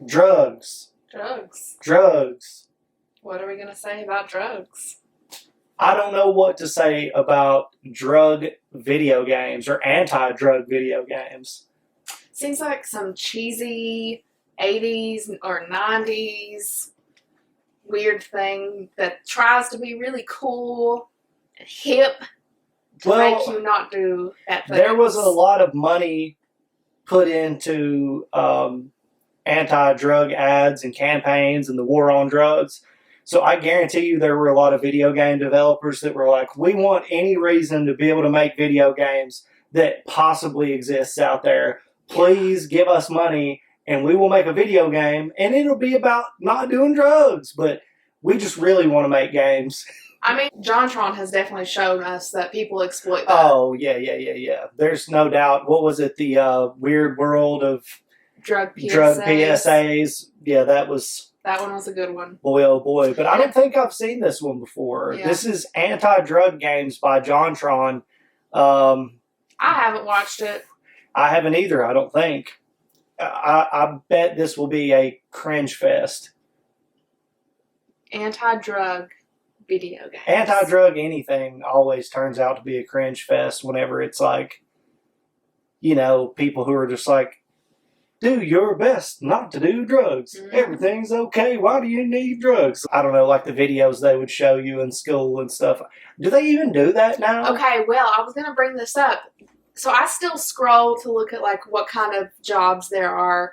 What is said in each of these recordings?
Drugs. Drugs. Drugs. What are we going to say about drugs? I don't know what to say about drug video games or anti-drug video games. Seems like some cheesy 80s or 90s weird thing that tries to be really cool and hip to make you not do that thing. There was a lot of money put into anti-drug ads and campaigns and the war on drugs. So I guarantee you there were a lot of video game developers that were like, we want any reason to be able to make video games that possibly exists out there. Please give us money and we will make a video game and it'll be about not doing drugs. But we just really want to make games. I mean, JonTron has definitely shown us that people exploit that. Oh, yeah. There's no doubt. What was it? The Weird World of Drug PSAs. Drug PSAs. Yeah, that one was a good one. Boy, oh boy. But I don't think I've seen this one before. Yeah. This is Anti-Drug Games by JonTron. I haven't watched it. I haven't either, I don't think. I bet this will be a cringe fest. Anti-drug video games. Anti-drug anything always turns out to be a cringe fest whenever it's like, people who are just like, do your best not to do drugs. Mm-hmm. Everything's okay. Why do you need drugs? I don't know, like the videos they would show you in school and stuff. Do they even do that now? Okay, well, I was going to bring this up. So I still scroll to look at like what kind of jobs there are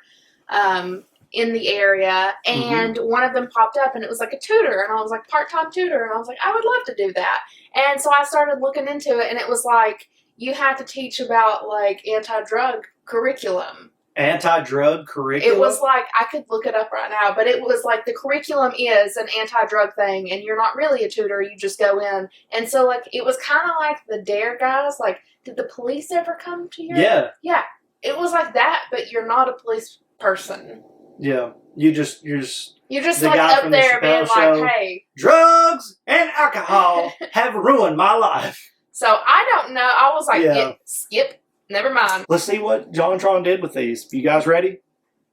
in the area. And one of them popped up and it was like a tutor. And I was like, part-time tutor. And I was like, I would love to do that. And so I started looking into it and it was like, you have to teach about like anti-drug curriculum. Anti-drug curriculum? It was like, I could look it up right now, but it was like the curriculum is an anti-drug thing and you're not really a tutor, you just go in. And so like, it was kind of like the Dare guys, like, did the police ever come to your... Yeah. Yeah. It was like that, but you're not a police person. Yeah. You're just like up there being like, hey. Drugs and alcohol have ruined my life. So I don't know. I was like, skip. Never mind. Let's see what JonTron did with these. You guys ready?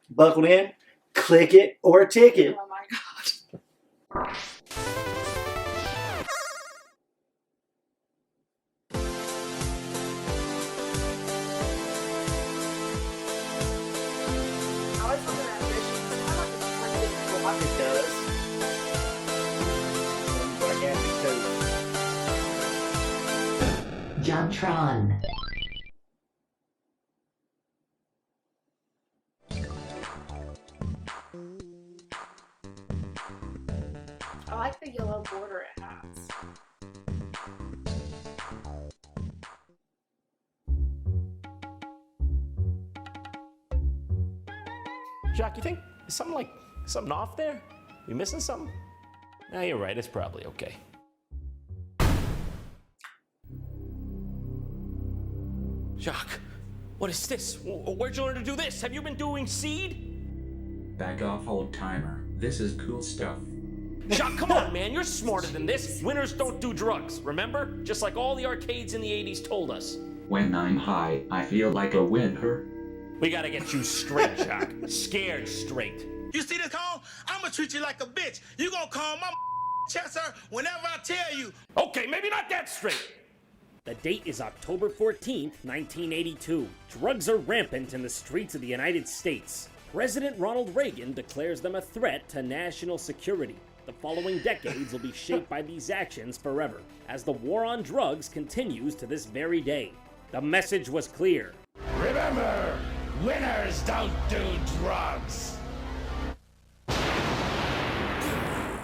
Buckle in. Click it or ticket. Oh my God. It does. JonTron. I like the yellow border it has. Jacques, you think is something off there? You missing something? Nah, you're right. It's probably okay. Jacques, what is this? Where'd you learn to do this? Have you been doing seed? Back off, old timer. This is cool stuff. Jacques, come on, man. You're smarter than this. Winners don't do drugs, remember? Just like all the arcades in the 80s told us. When I'm high, I feel like a winner. We gotta get you straight, Jacques. Scared straight. You see this call? I'ma treat you like a bitch. You gonna call my Chester whenever I tell you. Okay, maybe not that straight. The date is October 14th, 1982. Drugs are rampant in the streets of the United States. President Ronald Reagan declares them a threat to national security. The following decades will be shaped by these actions forever, as the war on drugs continues to this very day. The message was clear. Remember, winners don't do drugs.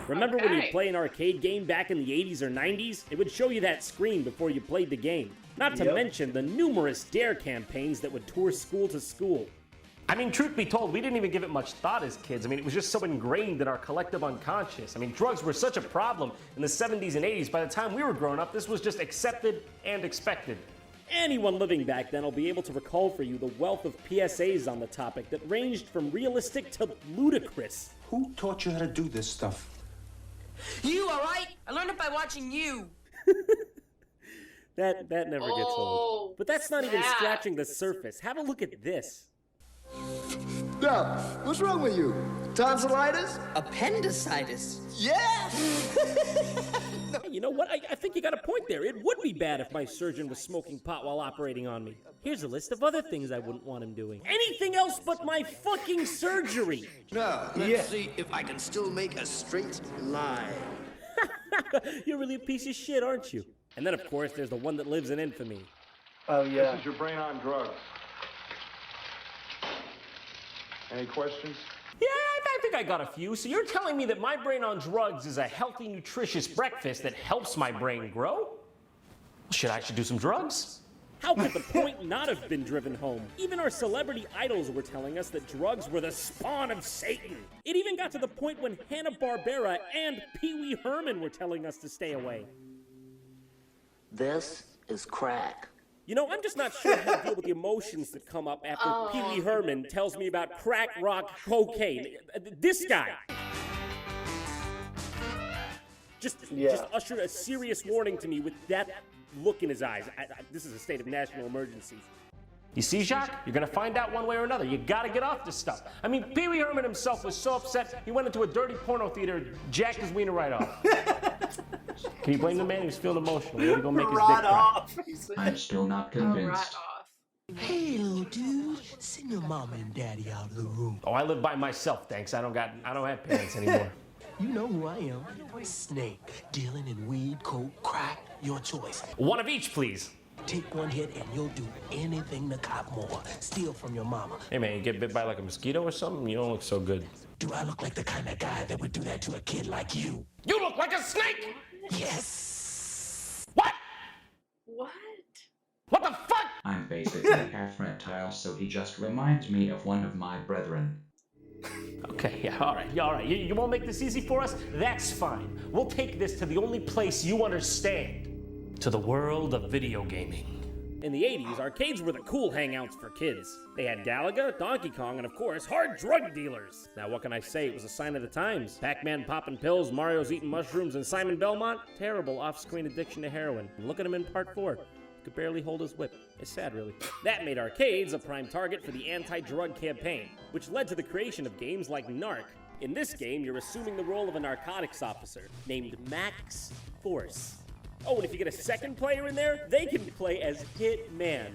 Remember when you'd play an arcade game back in the 80s or 90s? It would show you that screen before you played the game. Not to mention the numerous Dare campaigns that would tour school to school. I mean, truth be told, we didn't even give it much thought as kids. I mean, it was just so ingrained in our collective unconscious. I mean, drugs were such a problem in the 70s and 80s. By the time we were growing up, this was just accepted and expected. Anyone living back then will be able to recall for you the wealth of PSAs on the topic that ranged from realistic to ludicrous. Who taught you how to do this stuff? You, all right? I learned it by watching you. That never gets old. But that's not even scratching the surface. Have a look at this. Now, what's wrong with you? Tonsillitis? Appendicitis. Yeah! Hey, you know what? I think you got a point there. It would be bad if my surgeon was smoking pot while operating on me. Here's a list of other things I wouldn't want him doing. Anything else but my fucking surgery. Now, let's see if I can still make a straight line. You're really a piece of shit, aren't you? And then, of course, there's the one that lives in infamy. Oh, yeah. This is your brain on drugs. Any questions? Yeah, I think I got a few. So you're telling me that my brain on drugs is a healthy, nutritious breakfast that helps my brain grow? Should I actually do some drugs? How could the point not have been driven home? Even our celebrity idols were telling us that drugs were the spawn of Satan. It even got to the point when Hanna-Barbera and Pee Wee Herman were telling us to stay away. This is crack. You know, I'm just not sure how to deal with the emotions that come up after Pee Wee Herman tells me about crack rock cocaine. This guy just ushered a serious warning to me with that look in his eyes. This is a state of national emergency. You see, Jacques? You're gonna find out one way or another. You gotta get off this stuff. I mean, Pee Wee Herman himself was so upset, he went into a dirty porno theater, jacked his wiener right off. Can you blame the man? He was feeling emotional. He had to go make his dick cry. I'm still not convinced. Hey, little dude, send your mama and daddy out of the room. Oh, I live by myself, thanks. I don't have parents anymore. You know who I am. Snake, dealing in weed, coke, crack, your choice. One of each, please. Take one hit and you'll do anything to cop more. Steal from your mama. Hey, man, you get bit by like a mosquito or something? You don't look so good. Do I look like the kind of guy that would do that to a kid like you? You look like a snake! Yes! What? What? What the fuck? I'm basically half reptile, so he just reminds me of one of my brethren. Okay, yeah, all right. You won't make this easy for us? That's fine. We'll take this to the only place you understand. To the world of video gaming. In the 80s, arcades were the cool hangouts for kids. They had Galaga, Donkey Kong, and of course, hard drug dealers. Now, what can I say? It was a sign of the times. Pac-Man popping pills, Mario's eating mushrooms, and Simon Belmont, terrible off-screen addiction to heroin. Look at him in part 4. He could barely hold his whip. It's sad, really. That made arcades a prime target for the anti-drug campaign, which led to the creation of games like Narc. In this game, you're assuming the role of a narcotics officer named Max Force. Oh, and if you get a second player in there, they can play as Hitman.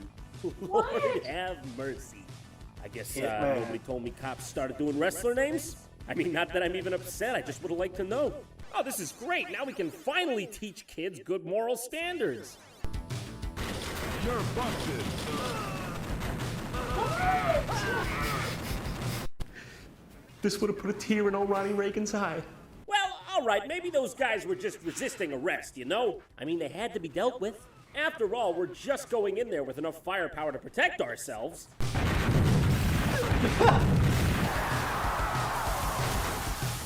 Lord have mercy. I guess nobody told me cops started doing wrestler names. I mean, not that I'm even upset, I just would have liked to know. Oh, this is great. Now we can finally teach kids good moral standards. You're busted. This would have put a tear in old Ronnie Reagan's eye. Well, all right, maybe those guys were just resisting arrest, you know? I mean, they had to be dealt with. After all, we're just going in there with enough firepower to protect ourselves.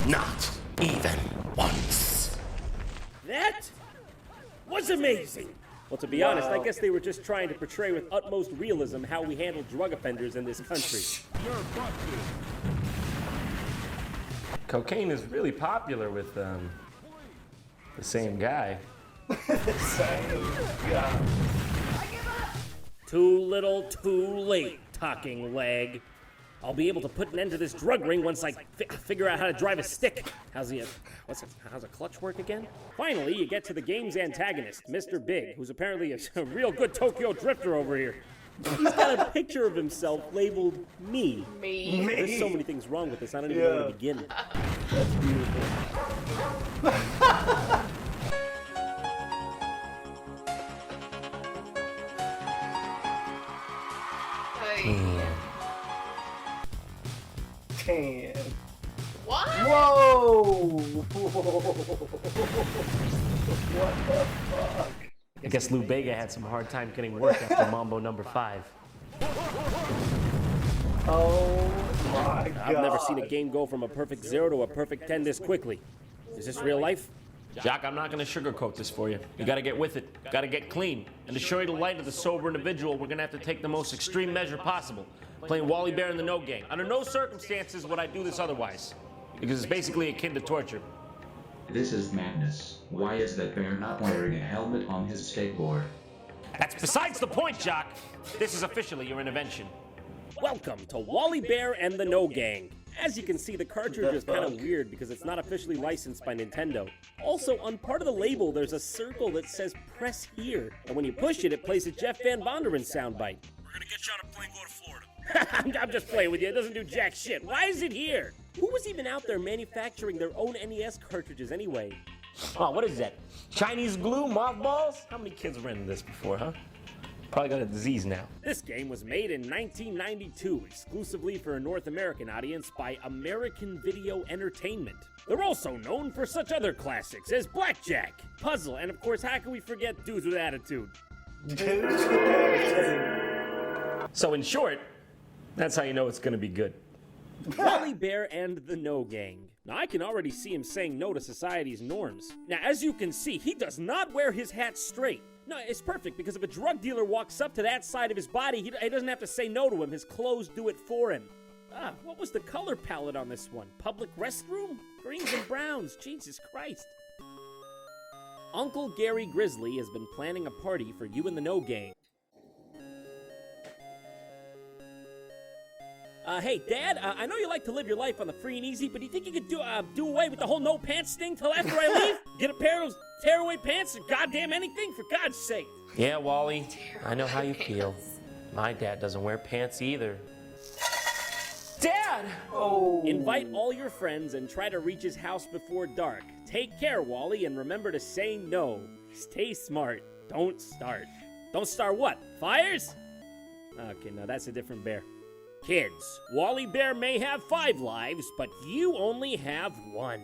Not even once. That was amazing. Well, to be honest, I guess they were just trying to portray with utmost realism how we handle drug offenders in this country. You're busted. Cocaine is really popular with the same guy. Too little, too late, talking leg. I'll be able to put an end to this drug ring once I figure out how to drive a stick. How's a clutch work again? Finally, you get to the game's antagonist, Mr. Big, who's apparently a real good Tokyo drifter over here. He's got a picture of himself labeled me. Me. There's so many things wrong with this, I don't even know where to begin. That's beautiful. Can. What? Whoa! What the fuck? I guess Lou Bega had some hard time getting work after Mambo number 5. Oh my god. I've never seen a game go from a perfect 0 to a perfect 10 this quickly. Is this real life? Jacques, I'm not gonna sugarcoat this for you. You gotta get with it. You gotta get clean. And to show you the light of the sober individual, we're gonna have to take the most extreme measure possible. Playing Wally Bear in the No Gang. Under no circumstances would I do this otherwise. Because it's basically akin to torture. This is madness. Why is that bear not wearing a helmet on his skateboard? That's besides the point, Jacques. This is officially your intervention. Welcome to Wally Bear and the No Gang. As you can see, the cartridge is kind of weird because it's not officially licensed by Nintendo. Also, on part of the label, there's a circle that says press here. And when you push it, it plays a Jeff Van Vonderen soundbite. We're gonna get you on a plane, go to Florida. I'm just playing with you, it doesn't do jack shit. Why is it here? Who was even out there manufacturing their own NES cartridges anyway? Oh, what is that? Chinese glue, mothballs? How many kids rented this before, huh? Probably got a disease now. This game was made in 1992, exclusively for a North American audience by American Video Entertainment. They're also known for such other classics as Blackjack, Puzzle, and of course, how can we forget Dudes with Attitude? Dudes with attitude. So in short, that's how you know it's gonna be good. Wally Bear and the No Gang. Now I can already see him saying no to society's norms. Now as you can see, he does not wear his hat straight. No, it's perfect because if a drug dealer walks up to that side of his body, he doesn't have to say no to him. His clothes do it for him. Ah, what was the color palette on this one? Public restroom? Greens and browns, Jesus Christ. Uncle Gary Grizzly has been planning a party for you and the No Gang. Hey, Dad, I know you like to live your life on the free and easy, but do you think you could do away with the whole no pants thing till after I leave? Get a pair of those tearaway pants or goddamn anything, for God's sake. Yeah, Wally, I know how you feel. My dad doesn't wear pants either. Dad! Oh. Invite all your friends and try to reach his house before dark. Take care, Wally, and remember to say no. Stay smart. Don't start. Don't start what? Fires? Okay, no, that's a different bear. Kids, Wally Bear may have 5 lives, but you only have 1.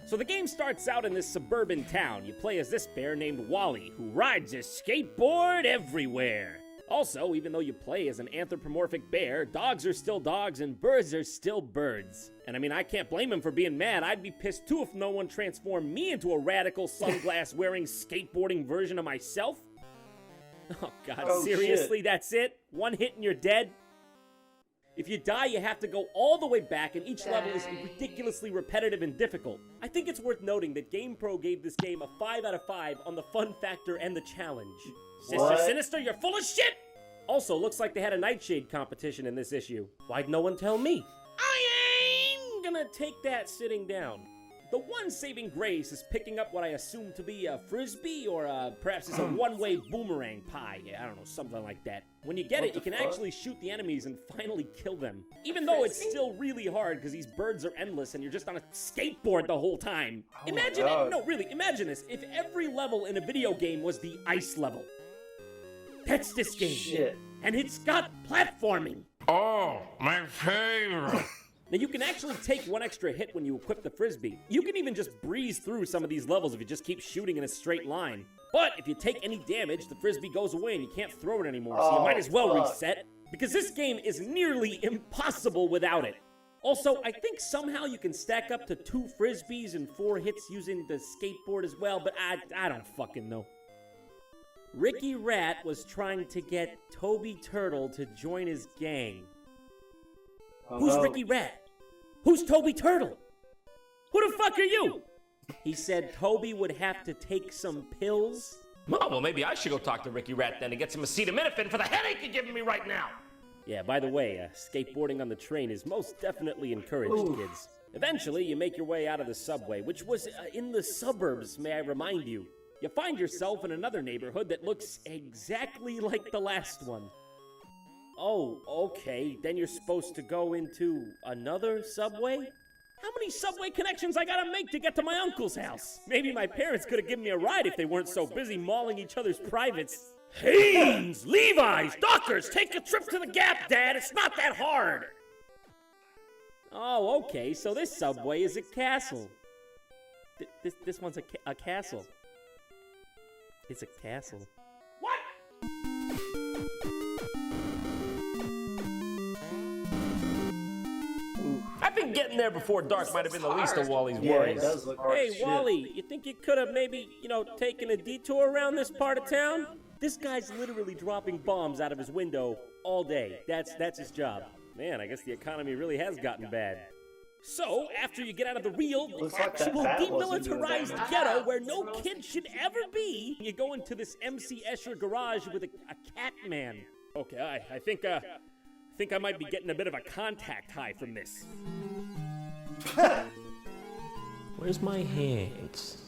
So the game starts out in this suburban town. You play as this bear named Wally, who rides his skateboard everywhere. Also, even though you play as an anthropomorphic bear, dogs are still dogs and birds are still birds. And I mean, I can't blame him for being mad. I'd be pissed too if no one transformed me into a radical sunglass-wearing skateboarding version of myself. Oh God, seriously, shit. That's it? One hit and you're dead? If you die, you have to go all the way back, and each level is ridiculously repetitive and difficult. I think it's worth noting that GamePro gave this game a 5 out of 5 on the fun factor and the challenge. What? Sister Sinister, you're full of shit! Also, looks like they had a Nightshade competition in this issue. Why'd no one tell me? I ain't gonna take that sitting down. The one saving grace is picking up what I assume to be a frisbee or perhaps it's a one-way boomerang pie. Yeah, I don't know, something like that. When you get it, you can actually shoot the enemies and finally kill them. Even though it's still really hard because these birds are endless and you're just on a skateboard the whole time. Imagine it, no really, imagine this. If every level in a video game was the ice level. That's this game. Shit. And it's got platforming. Oh, my favorite. Now you can actually take one extra hit when you equip the frisbee. You can even just breeze through some of these levels if you just keep shooting in a straight line. But if you take any damage, the frisbee goes away and you can't throw it anymore, so you might as well reset. Because this game is nearly impossible without it. Also, I think somehow you can stack up to 2 frisbees and 4 hits using the skateboard as well, but I don't fucking know. Ricky Rat was trying to get Toby Turtle to join his gang. Who's Ricky Rat? Who's Toby Turtle? Who the fuck are you? He said Toby would have to take some pills. Oh, well, maybe I should go talk to Ricky Rat then and get some acetaminophen for the headache you're giving me right now. Yeah, by the way, skateboarding on the train is most definitely encouraged, kids. Eventually, you make your way out of the subway, which was in the suburbs, may I remind you. You find yourself in another neighborhood that looks exactly like the last one. Oh, okay, then you're supposed to go into another subway? How many subway connections I gotta make to get to my uncle's house? Maybe my parents could have given me a ride if they weren't so busy mauling each other's privates. Hanes, Levi's, Dockers, take a trip to the Gap, Dad, it's not that hard! Oh, okay, so this subway is a castle. This one's a castle. It's a castle. What? I think getting there before dark might have been the least of Wally's Yeah, worries. it does look hard as Hey, shit. Wally, you think you could have maybe, taken a detour around this part of town? This guy's literally dropping bombs out of his window all day. That's his job. Man, I guess the economy really has gotten bad. So, after you get out of the real, Looks like that actual bat wasn't doing demilitarized damage. ghetto where no kid should ever be, you go into this MC Escher garage with a cat man. Okay, I think think I might be getting a bit of a contact high from this. Where's my hands?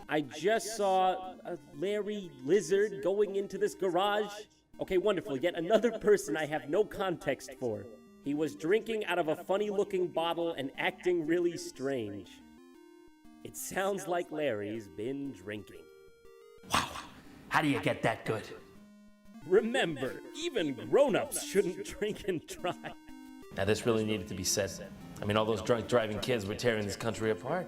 I just saw a Larry lizard going into this garage. Okay, wonderful. Yet another person I have no context for. He was drinking out of a funny-looking bottle and acting really strange. It sounds like Larry's been drinking. Wow. How do you get that good? Remember, even grown-ups shouldn't drink and drive. Now, this really needed to be said. I mean, all those drunk driving kids were tearing this country apart.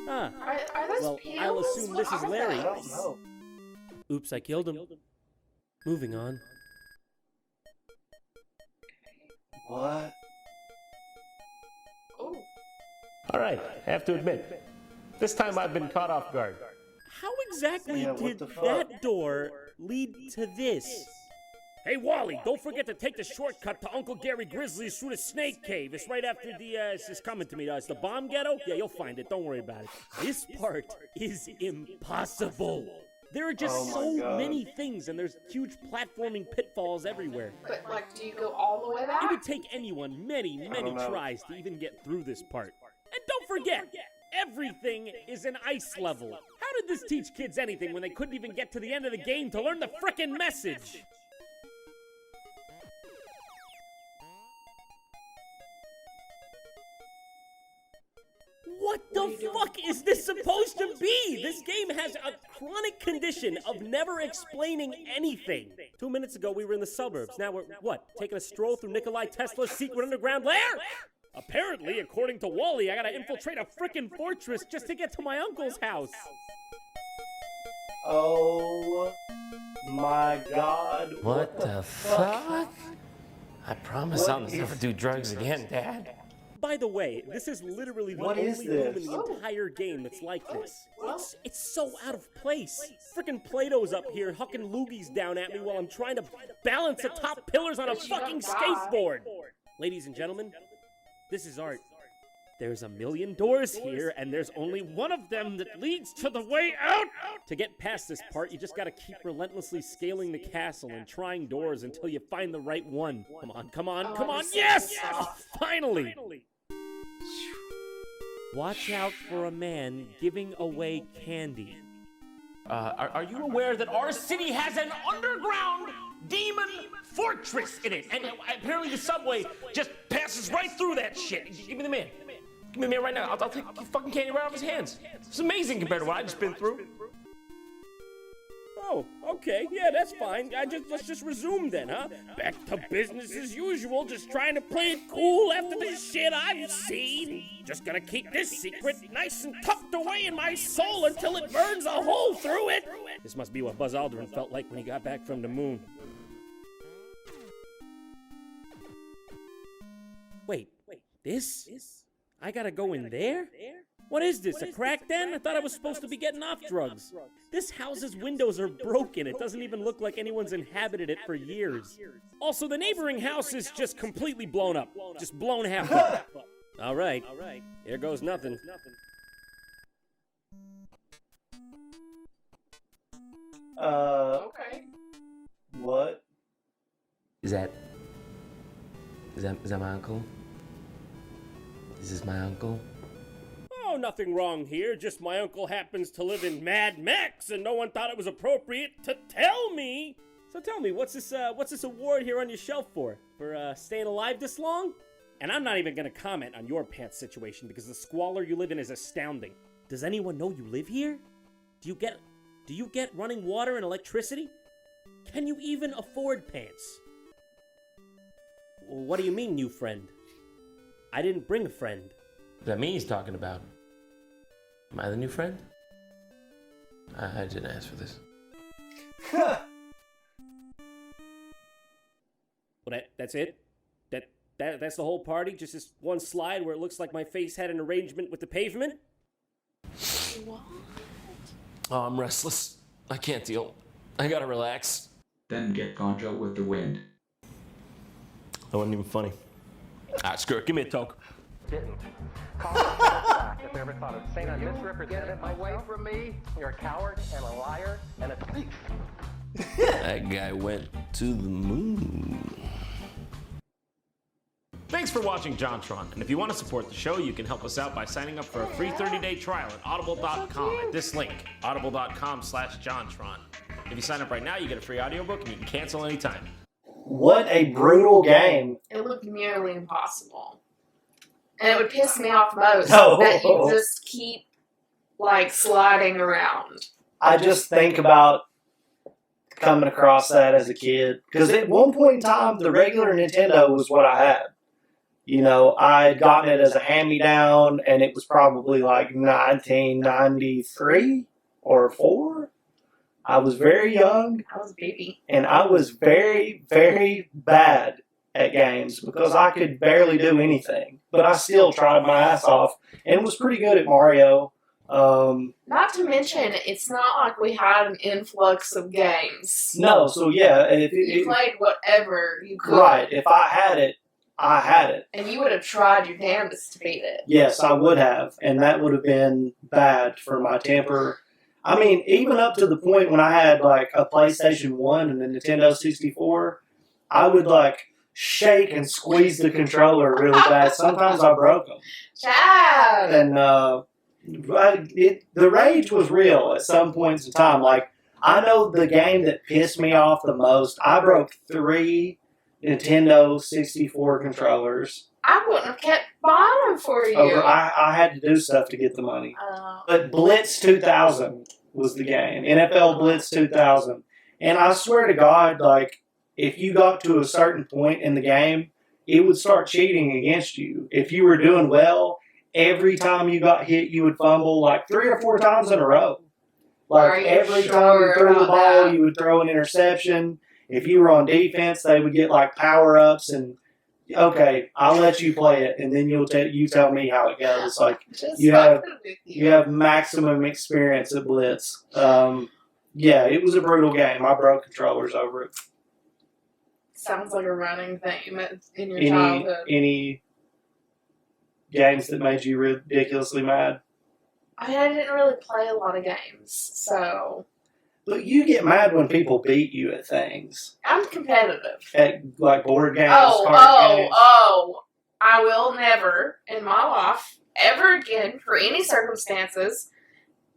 Huh. Are those Well, pills? I'll assume What this is are Larry. I don't know. Oops, I killed him. Moving on. What? Oh. All right, I have to admit, this time I've been caught off guard. How exactly Yeah, what did the fuck? that door lead to this? Hey, Wally, don't forget to take the shortcut to Uncle Gary Grizzly's through the Snake Cave. It's right after the, it's coming to me. It's the bomb ghetto? Yeah, you'll find it. Don't worry about it. This part is impossible. There are just Oh my so God. many things, and there's huge platforming pitfalls everywhere. But, like, do you go all the way back? It would take anyone many don't know. tries to even get through this part. And don't forget, everything is an ice level. How did this teach kids anything when they couldn't even get to the end of the game to learn the frickin' message? What the fuck is this supposed to be? This game has a chronic condition of never explaining anything. 2 minutes ago, we were in the suburbs. Now we're, what, taking a stroll through Nikolai Tesla's secret underground lair? Apparently, according to Wally, I gotta infiltrate a frickin' fortress just to get to my uncle's house. Oh my God. What the fuck? I promise What I'll is never do drugs again, Dad. By the way, this is literally the What is only room in this? the entire game that's like this. It's so out of place. Frickin' Plato's up here hucking loogies down at me while I'm trying to balance the top pillars on a fucking skateboard. Ladies and gentlemen, this is art. There's a million doors here, and there's only one of them that leads to the way out! To get past this part, you just gotta keep relentlessly scaling the castle and trying doors until you find the right one. Come on, come on, come on, yes! Oh, finally! Watch out for a man giving away candy. Are you aware that our city has an underground demon fortress in it? And apparently the subway just passes right through that shit. Give me the man. Give me the man right now. I'll take fucking candy right off his hands. It's amazing compared to what I just been through. Oh, okay, yeah, that's fine. Let's just resume then, huh? Back to business as usual, just trying to play it cool after the shit I've seen. Just gonna keep this secret nice and tucked away in my soul until it burns a hole through it. This must be what Buzz Aldrin felt like when he got back from the moon. Wait, this? I gotta go in there? What is this, a crack den? I thought I was supposed to be getting off drugs. This house's windows are broken. It doesn't even look like anyone's inhabited it for years. Also, the neighboring house is just completely blown up. Just blown half up. All right, here goes nothing. Okay. What? Is that my uncle? Is this my uncle? Oh, nothing wrong here. Just my uncle happens to live in Mad Max, and no one thought it was appropriate to tell me. So tell me, what's this award here on your shelf for? For staying alive this long? And I'm not even gonna comment on your pants situation because the squalor you live in is astounding. Does anyone know you live here? Do you get running water and electricity? Can you even afford pants? What do you mean, new friend? I didn't bring a friend. Is that me he's talking about? Am I the new friend? I didn't ask for this. Well, that's it? That's the whole party? Just this one slide where it looks like my face had an arrangement with the pavement? What? Oh, I'm restless. I can't deal. I gotta relax. Then get ganja with the wind. That wasn't even funny. Ah, screw it. Give me a toke. didn't. Call me back if you ever thought of saying I misrepresented myself. Away from me. You're a coward and a liar and a thief. That guy went to the moon. Thanks for watching JonTron, and if you want to support the show, you can help us out by signing up for a free 30-day trial at audible.com at this link, audible.com/JonTron. If you sign up right now, you get a free audiobook and you can cancel anytime. What a brutal game. It looked nearly impossible. And it would piss me off most Oh. that you just keep, like, sliding around. I just think about coming across that as a kid. Because at one point in time, the regular Nintendo was what I had. You know, I had gotten it as a hand-me-down, and it was probably like 1993 or 4. I was very young. I was a baby. And I was very, very bad at games because I could barely do anything. But I still tried my ass off and was pretty good at Mario. Not to mention, it's not like we had an influx of games. No, so yeah. You played whatever you could. Right. If I had it, I had it. And you would have tried your damnedest to beat it. Yes, I would have. And that would have been bad for my temper. I mean, even up to the point when I had like a PlayStation 1 and a Nintendo 64, I would like shake and squeeze the controller really bad. Sometimes I broke them. Chad! And the rage was real at some points in time. Like, I know the game that pissed me off the most, I broke 3 Nintendo 64 controllers. I wouldn't have kept buying them for you. I had to do stuff to get the money. But Blitz 2000 was the game. NFL Blitz 2000. And I swear to God, like, if you got to a certain point in the game, it would start cheating against you. If you were doing well, every time you got hit, you would fumble like 3 or 4 times in a row. Like, every time you threw the ball, you would throw an interception. If you were on defense, they would get like power-ups and, okay, I'll let you play it, and then you tell me how it goes. Like, you have maximum experience at Blitz. Yeah, it was a brutal game. I broke controllers over it. Sounds like a running theme in your childhood. Any games that made you ridiculously mad? I mean, I didn't really play a lot of games, so... But you get mad when people beat you at things. I'm competitive. At, like, board games, card games. I will never, in my life, ever again, for any circumstances,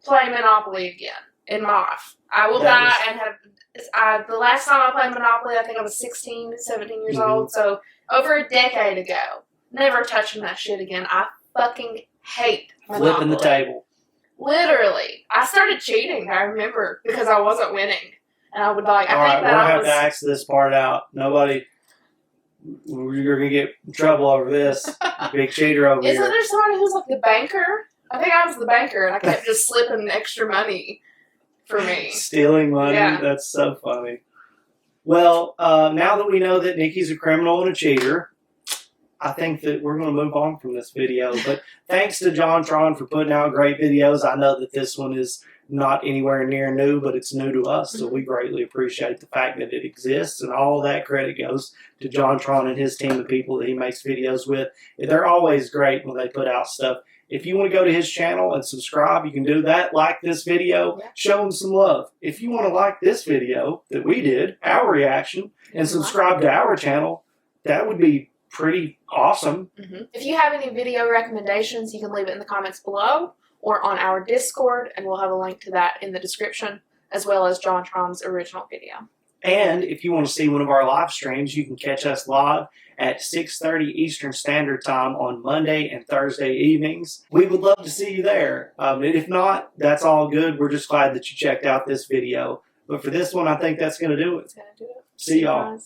play Monopoly again in my life. I will die and have... the last time I played Monopoly, I think I was 16, 17 years old, so over a decade ago. Never touching that shit again. I fucking hate Monopoly. Flipping the table. Literally. I started cheating, I remember, because I wasn't winning. And I would like, All right, we're going to have to axe this part out. Nobody, you're going to get in trouble over this. Big cheater over here. Isn't there somebody who's like the banker? I think I was the banker, and I kept just slipping extra money for me. Stealing money? Yeah. That's so funny. Well, now that we know that Nikki's a criminal and a cheater, I think that we're going to move on from this video. But thanks to JonTron for putting out great videos. I know that this one is not anywhere near new, but it's new to us. So we greatly appreciate the fact that it exists. And all that credit goes to JonTron and his team of people that he makes videos with. They're always great when they put out stuff. If you want to go to his channel and subscribe, you can do that. Like this video, show him some love. If you want to like this video that we did, our reaction, and subscribe to our channel, that would be pretty awesome. If you have any video recommendations, you can leave it in the comments below or on our Discord, and we'll have a link to that in the description, as well as JonTron's original video. And if you want to see one of our live streams, you can catch us live at 6:30 Eastern Standard Time on Monday and Thursday evenings. We would love to see you there. And if not, that's all good. We're just glad that you checked out this video. But for this one, I think that's going to do it. It's going to do it. See y'all.